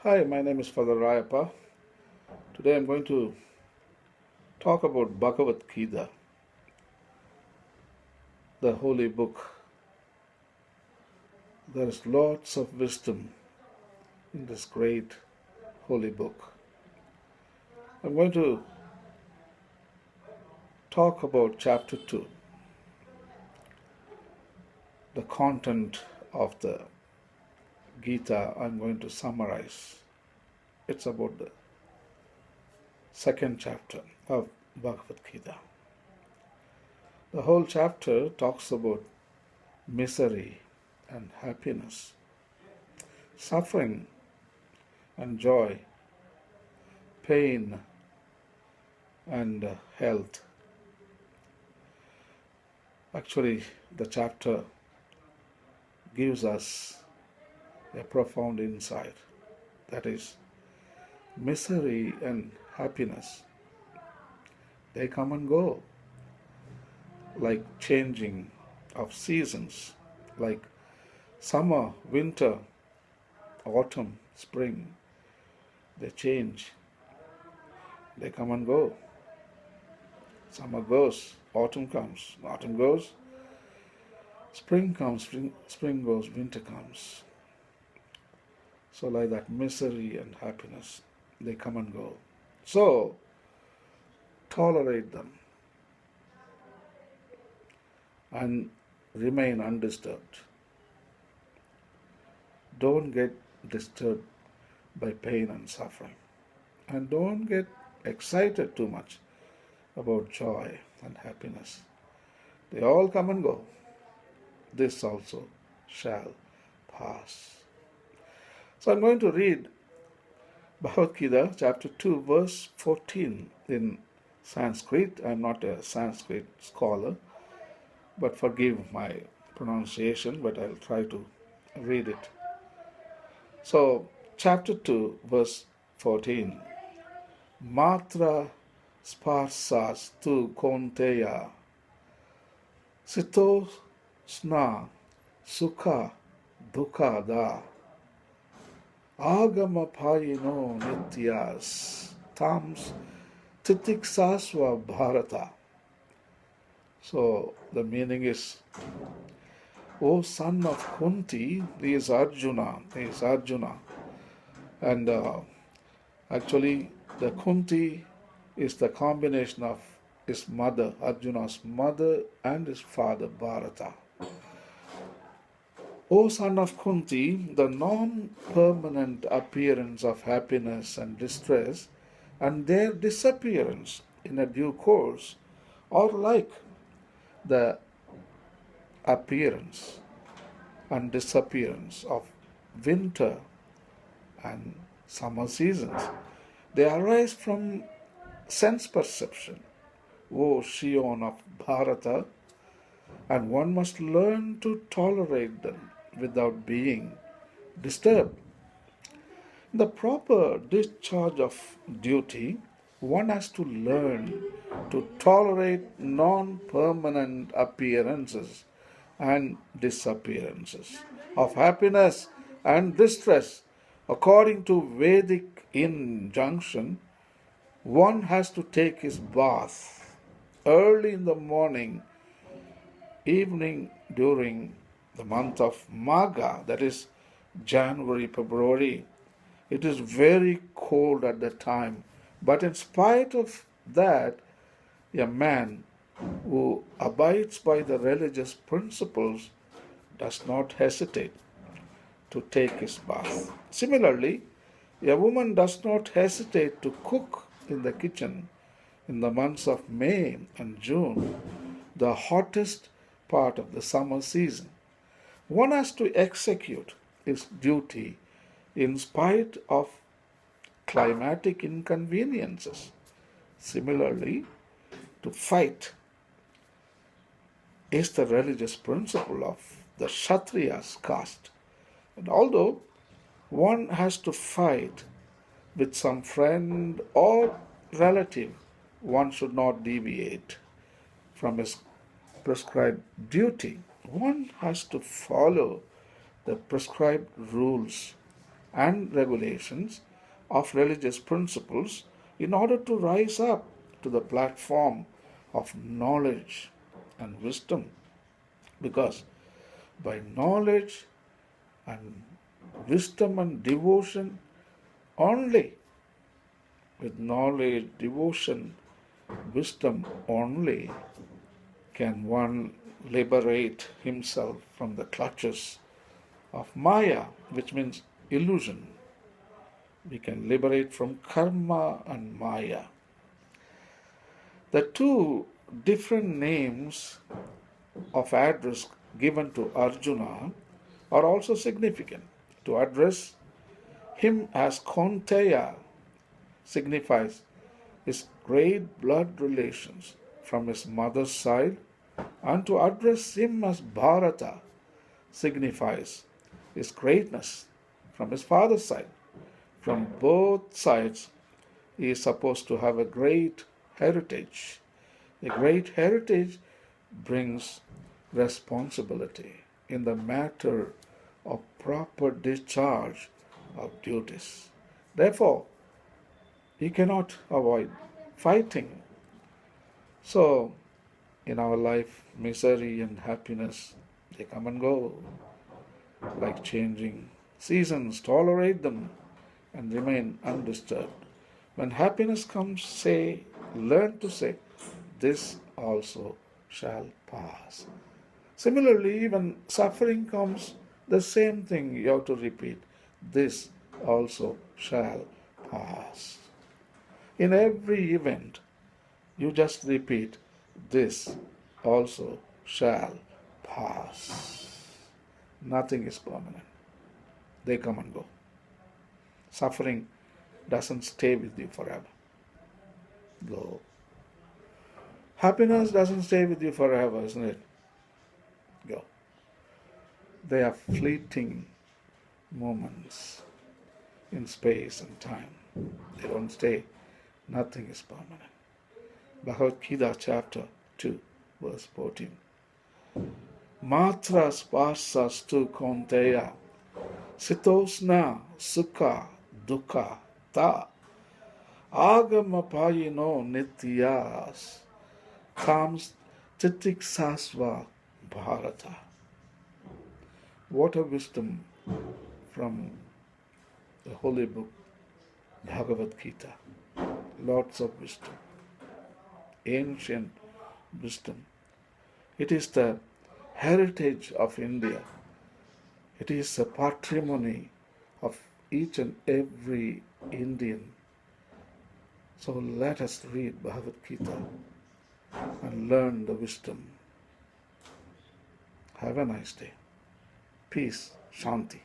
Hi, my name is Father Rayappa. Today I'm going to talk about Bhagavad Gita, the holy book. There is lots of wisdom in this great holy book. I'm going to talk about chapter 2, the content of the Gita. I'm going to summarize. It's about the second chapter of Bhagavad Gita. The whole chapter talks about misery and happiness, suffering and joy, pain and health. Actually, the chapter gives us a profound insight. That is, misery and happiness, they come and go, like changing of seasons, like summer, winter, autumn, spring. They change, they come and go. Summer goes, autumn comes, autumn goes, spring comes, spring goes, winter comes. So like that, misery and happiness, they come and go. So, tolerate them and remain undisturbed. Don't get disturbed by pain and suffering. And don't get excited too much about joy and happiness. They all come and go. This also shall pass. So I'm going to read Bhagavad Gita, chapter 2, verse 14 in Sanskrit. I'm not a Sanskrit scholar, but forgive my pronunciation, but I'll try to read it. So, chapter 2, verse 14. Matra-sparsas tu Kaunteya sitosna-sukha-duhkha-dah agamapayino nityas tams titiksasva Bhārata. So the meaning is, O son of Kuntī, he is Arjuna. And actually the Kuntī is the combination of his mother, Arjuna's mother, and his father, Bharata. O son of Kuntī, the non-permanent appearance of happiness and distress and their disappearance in a due course are like the appearance and disappearance of winter and summer seasons. They arise from sense perception, O scion of Bharata, and one must learn to tolerate them without being disturbed. In the proper discharge of duty, one has to learn to tolerate non-permanent appearances and disappearances of happiness and distress. According to Vedic injunction, one has to take his bath early in the morning, evening during the month of Māgha, that is January, February. It is very cold at that time, but in spite of that, a man who abides by the religious principles does not hesitate to take his bath. Similarly, a woman does not hesitate to cook in the kitchen in the months of May and June, the hottest part of the summer season. One has to execute his duty in spite of climatic inconveniences. Similarly, to fight is the religious principle of the kṣatriyas caste. And although one has to fight with some friend or relative, one should not deviate from his prescribed duty. One has to follow the prescribed rules and regulations of religious principles in order to rise up to the platform of knowledge and wisdom. Because by knowledge and wisdom and devotion only, with knowledge, devotion, wisdom only, can one liberate himself from the clutches of māyā, which means illusion. We can liberate from karma and māyā. The two different names of address given to Arjuna are also significant. To address him as Kaunteya signifies his great blood relations from his mother's side, and to address him as Bhārata signifies his greatness from his father's side. From both sides, he is supposed to have a great heritage. A great heritage brings responsibility in the matter of proper discharge of duties. Therefore, he cannot avoid fighting. So, in our life, misery and happiness, they come and go like changing seasons. Tolerate them and remain undisturbed. When happiness comes, learn to say, this also shall pass. Similarly, when suffering comes, the same thing you have to repeat, this also shall pass. In every event, you just repeat, this also shall pass. Nothing is permanent. They come and go. Suffering doesn't stay with you forever. Go. Happiness doesn't stay with you forever, isn't it? Go. They are fleeting moments in space and time. They don't stay. Nothing is permanent. Bhagavad Gita chapter 2, verse 14. Matra-sparsas tu Kaunteya sitosna-sukha-duhkha-dah agamapayino nityas tams titiksasva Bhārata. What a wisdom from the holy book Bhagavad Gita. Lots of wisdom. Ancient wisdom. It is the heritage of India. It is a patrimony of each and every Indian. So let us read Bhagavad Gita and learn the wisdom. Have a nice day. Peace, Shanti.